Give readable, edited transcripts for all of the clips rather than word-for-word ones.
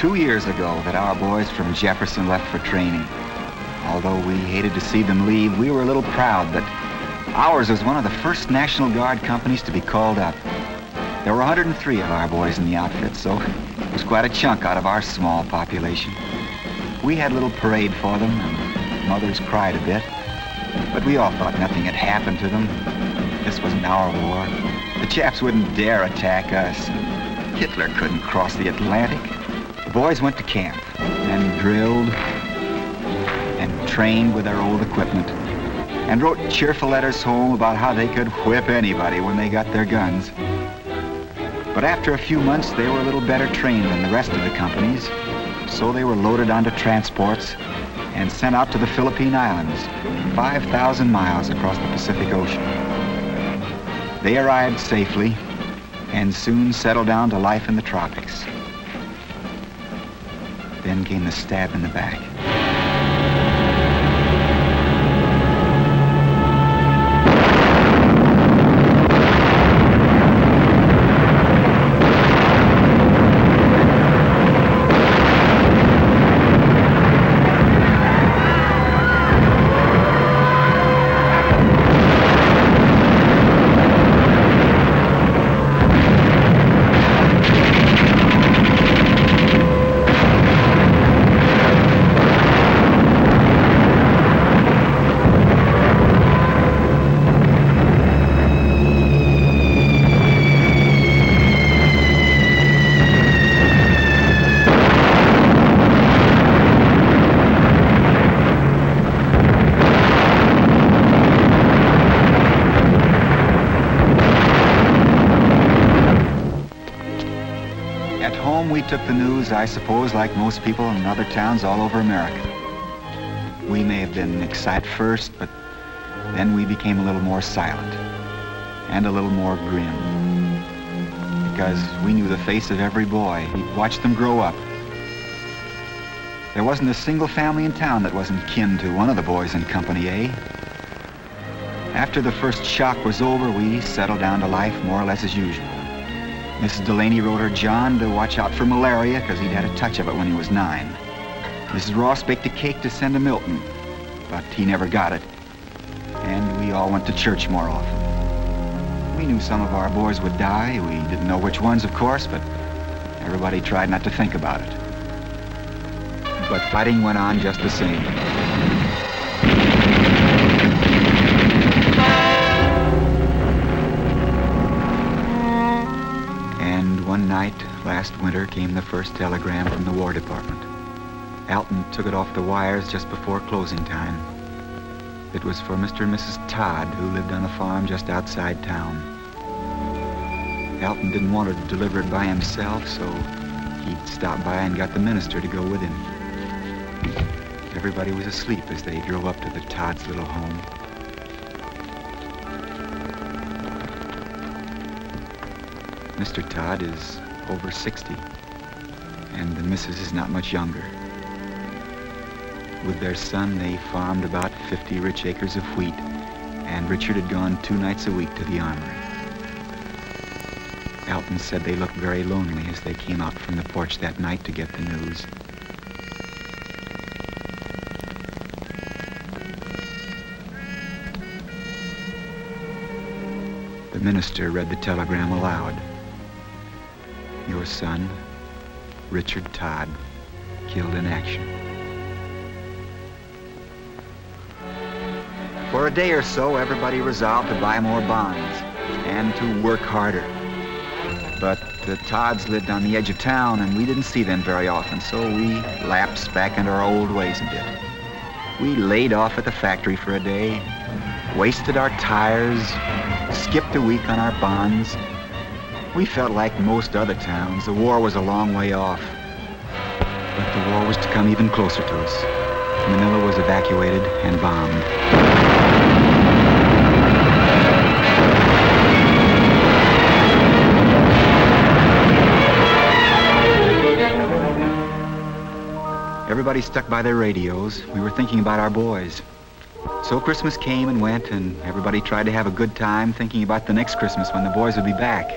2 years ago that our boys from Jefferson left for training. Although we hated to see them leave, we were a little proud that ours was one of the first National Guard companies to be called up. There were 103 of our boys in the outfit, so it was quite a chunk out of our small population. We had a little parade for them, and mothers cried a bit, but we all thought nothing had happened to them. This wasn't our war. The chaps wouldn't dare attack us. Hitler couldn't cross the Atlantic. The boys went to camp and drilled and trained with their old equipment and wrote cheerful letters home about how they could whip anybody when they got their guns. But after a few months, they were a little better trained than the rest of the companies, so they were loaded onto transports and sent out to the Philippine Islands, 5,000 miles across the Pacific Ocean. They arrived safely and soon settled down to life in the tropics. Then came the stab in the back. We took the news, I suppose, like most people in other towns all over America. We may have been excited first, but then we became a little more silent and a little more grim, because we knew the face of every boy. We watched them grow up. There wasn't a single family in town that wasn't kin to one of the boys in Company A. After the first shock was over, we settled down to life more or less as usual. Mrs. Delaney wrote her John to watch out for malaria because he'd had a touch of it when he was 9. Mrs. Ross baked a cake to send to Milton, but he never got it. And we all went to church more often. We knew some of our boys would die. We didn't know which ones, of course, but everybody tried not to think about it. But fighting went on just the same. One night, last winter, came the first telegram from the War Department. Alton took it off the wires just before closing time. It was for Mr. and Mrs. Todd, who lived on a farm just outside town. Alton didn't want to deliver it by himself, so he'd stop by and got the minister to go with him. Everybody was asleep as they drove up to the Todd's little home. Mr. Todd is over 60, and the missus is not much younger. With their son, they farmed about 50 rich acres of wheat, and Richard had gone 2 nights a week to the armory. Alton said they looked very lonely as they came out from the porch that night to get the news. The minister read the telegram aloud. Your son, Richard Todd, killed in action. For a day or so, everybody resolved to buy more bonds and to work harder. But the Todds lived on the edge of town, and we didn't see them very often, so we lapsed back into our old ways a bit. We laid off at the factory for a day, wasted our tires, skipped a week on our bonds. We felt like most other towns. The war was a long way off. But the war was to come even closer to us. Manila was evacuated and bombed. Everybody stuck by their radios. We were thinking about our boys. So Christmas came and went, and everybody tried to have a good time thinking about the next Christmas when the boys would be back.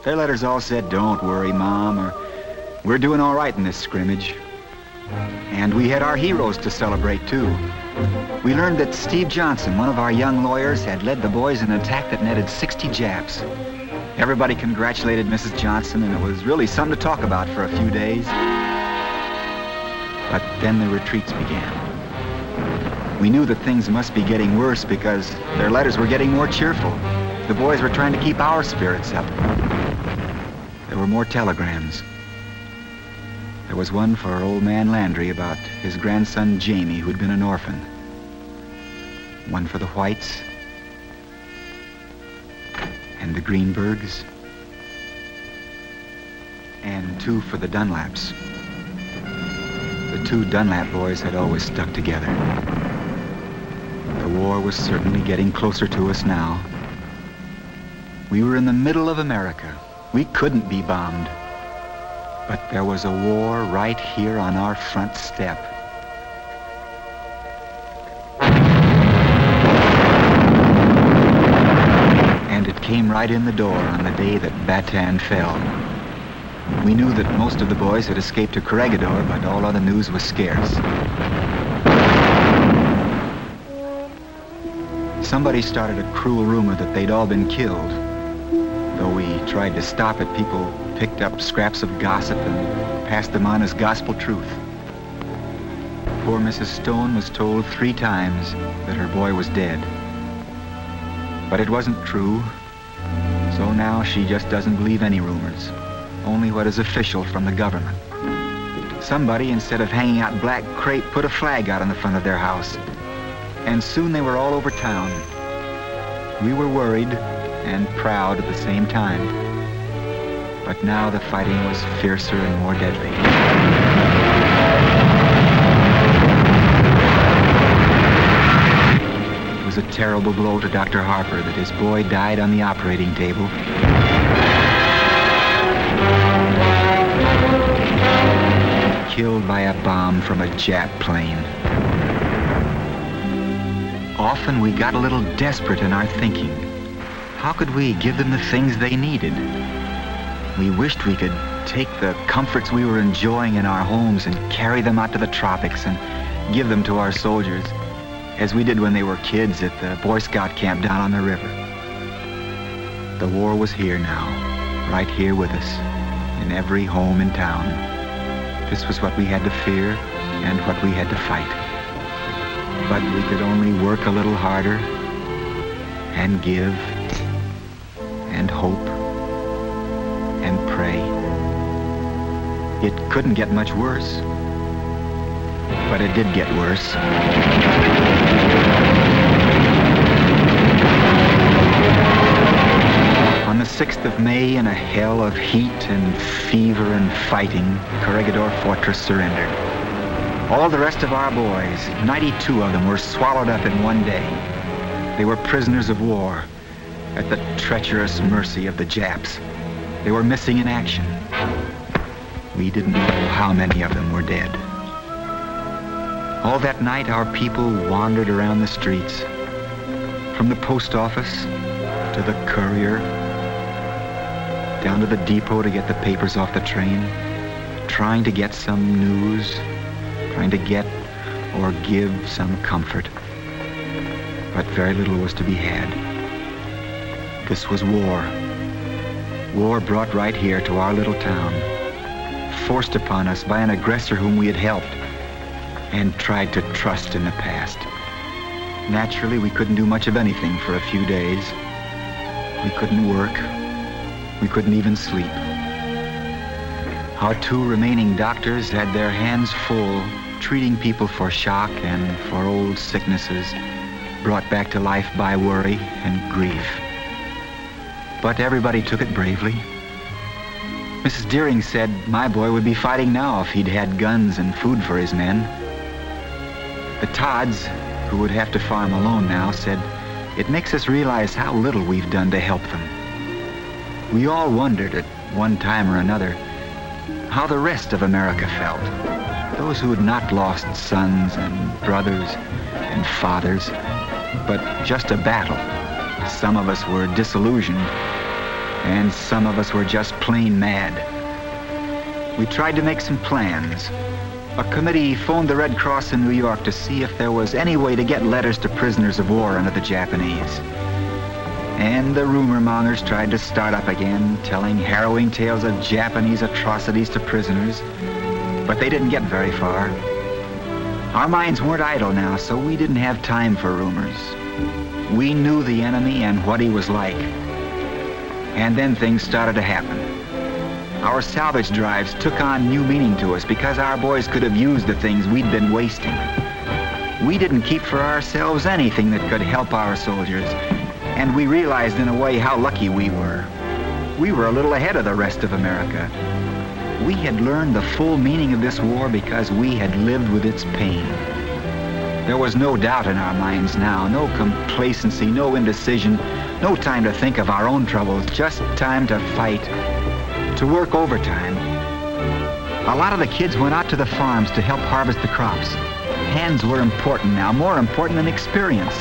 Their letters all said, "Don't worry, Mom," or We're doing all right in this scrimmage. And we had our heroes to celebrate, too. We learned that Steve Johnson, one of our young lawyers, had led the boys in an attack that netted 60 Japs. Everybody congratulated Mrs. Johnson, and it was really something to talk about for a few days. But then the retreats began. We knew that things must be getting worse because their letters were getting more cheerful. The boys were trying to keep our spirits up. There were more telegrams. There was one for old man Landry about his grandson Jamie, who'd been an orphan. One for the Whites and the Greenbergs, and two for the Dunlaps. The two Dunlap boys had always stuck together. The war was certainly getting closer to us now. We were in the middle of America. We couldn't be bombed. But there was a war right here on our front step. And it came right in the door on the day that Bataan fell. We knew that most of the boys had escaped to Corregidor, but all other news was scarce. Somebody started a cruel rumor that they'd all been killed. Though we tried to stop it, people picked up scraps of gossip and passed them on as gospel truth. Poor Mrs. Stone was told 3 times that her boy was dead. But it wasn't true, so now she just doesn't believe any rumors, only what is official from the government. Somebody, instead of hanging out black crepe, put a flag out on the front of their house. And soon they were all over town. We were worried and proud at the same time. But now the fighting was fiercer and more deadly. It was a terrible blow to Dr. Harper that his boy died on the operating table. Killed by a bomb from a Jap plane. Often we got a little desperate in our thinking. How could we give them the things they needed? We wished we could take the comforts we were enjoying in our homes and carry them out to the tropics and give them to our soldiers, as we did when they were kids at the Boy Scout camp down on the river. The war was here now, right here with us, in every home in town. This was what we had to fear and what we had to fight. But we could only work a little harder and give and hope and pray. It couldn't get much worse, but it did get worse. On the 6th of May, in a hell of heat and fever and fighting, Corregidor Fortress surrendered. All the rest of our boys, 92 of them, were swallowed up in one day. They were prisoners of war at the treacherous mercy of the Japs. They were missing in action. We didn't know how many of them were dead. All that night, our people wandered around the streets, from the post office to the courier, down to the depot to get the papers off the train, trying to get some news, trying to get or give some comfort. But very little was to be had. This was war. War brought right here to our little town, forced upon us by an aggressor whom we had helped and tried to trust in the past. Naturally, we couldn't do much of anything for a few days. We couldn't work. We couldn't even sleep. Our 2 remaining doctors had their hands full treating people for shock and for old sicknesses brought back to life by worry and grief. But everybody took it bravely. Mrs. Deering said my boy would be fighting now if he'd had guns and food for his men. The Todds, who would have to farm alone now, said it makes us realize how little we've done to help them. We all wondered at one time or another how the rest of America felt. Those who had not lost sons and brothers and fathers, but just a battle. Some of us were disillusioned, and some of us were just plain mad. we tried to make some plans. A committee phoned the Red Cross in New York to see if there was any way to get letters to prisoners of war under the Japanese. And the rumor mongers tried to start up again, telling harrowing tales of Japanese atrocities to prisoners, but they didn't get very far. Our minds weren't idle now, so we didn't have time for rumors. We knew the enemy and what he was like. And then things started to happen. Our salvage drives took on new meaning to us because our boys could have used the things we'd been wasting. We didn't keep for ourselves anything that could help our soldiers, and we realized in a way how lucky we were. We were a little ahead of the rest of America. We had learned the full meaning of this war because we had lived with its pain. There was no doubt in our minds now, no complacency, no indecision, no time to think of our own troubles, just time to fight, to work overtime. A lot of the kids went out to the farms to help harvest the crops. Hands were important now, more important than experience.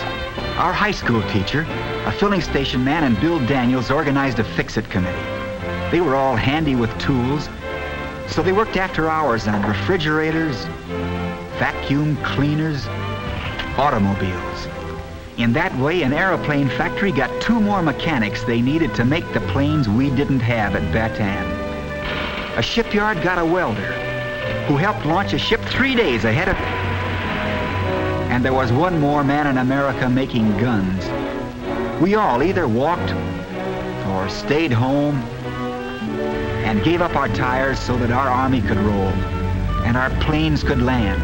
Our high school teacher, a filling station man, and Bill Daniels organized a fix-it committee. They were all handy with tools, so they worked after hours on refrigerators, vacuum cleaners, automobiles. In that way, an airplane factory got 2 more mechanics they needed to make the planes we didn't have at Bataan. A shipyard got a welder who helped launch a ship 3 days ahead of... And there was 1 more man in America making guns. We all either walked or stayed home and gave up our tires so that our army could roll and our planes could land.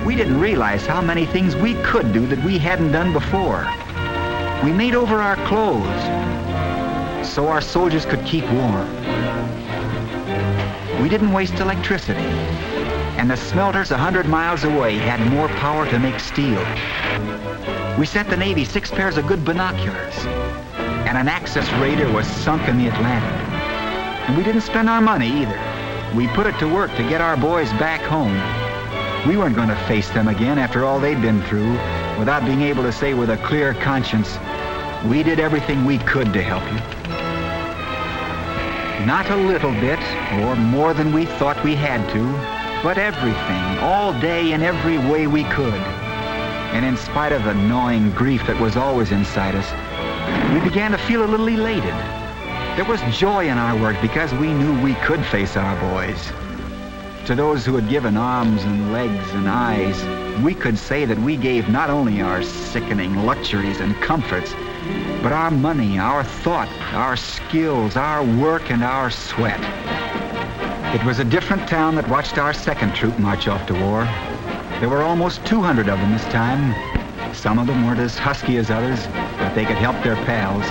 We didn't realize how many things we could do that we hadn't done before. We made over our clothes so our soldiers could keep warm. We didn't waste electricity, and the smelters 100 miles away had more power to make steel. We sent the Navy 6 pairs of good binoculars, and an Axis raider was sunk in the Atlantic. And we didn't spend our money either. We put it to work to get our boys back home. We weren't going to face them again after all they'd been through without being able to say with a clear conscience, we did everything we could to help you. Not a little bit, or more than we thought we had to, but everything, all day in every way we could. And in spite of the gnawing grief that was always inside us, we began to feel a little elated. There was joy in our work because we knew we could face our boys. To those who had given arms and legs and eyes, we could say that we gave not only our sickening luxuries and comforts, but our money, our thought, our skills, our work, and our sweat. It was a different town that watched our 2nd troop march off to war. There were almost 200 of them this time. Some of them weren't as husky as others, but they could help their pals.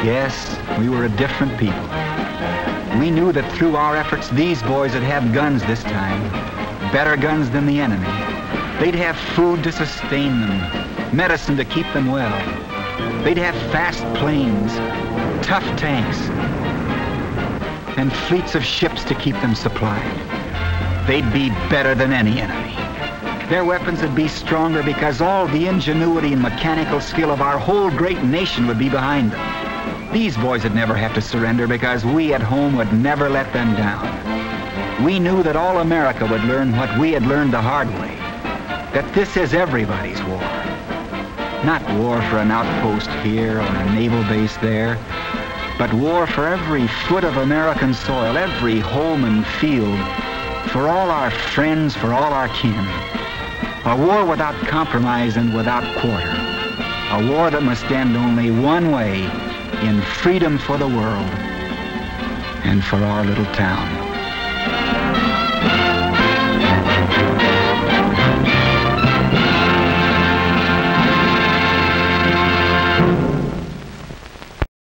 Yes, we were a different people. We knew that through our efforts, these boys would have guns this time, better guns than the enemy. They'd have food to sustain them, medicine to keep them well. They'd have fast planes, tough tanks, and fleets of ships to keep them supplied. They'd be better than any enemy. Their weapons would be stronger because all the ingenuity and mechanical skill of our whole great nation would be behind them. These boys would never have to surrender because we at home would never let them down. We knew that all America would learn what we had learned the hard way, that this is everybody's war. Not war for an outpost here or a naval base there, but war for every foot of American soil, every home and field, for all our friends, for all our kin. A war without compromise and without quarter. A war that must end only one way, in freedom for the world and for our little town.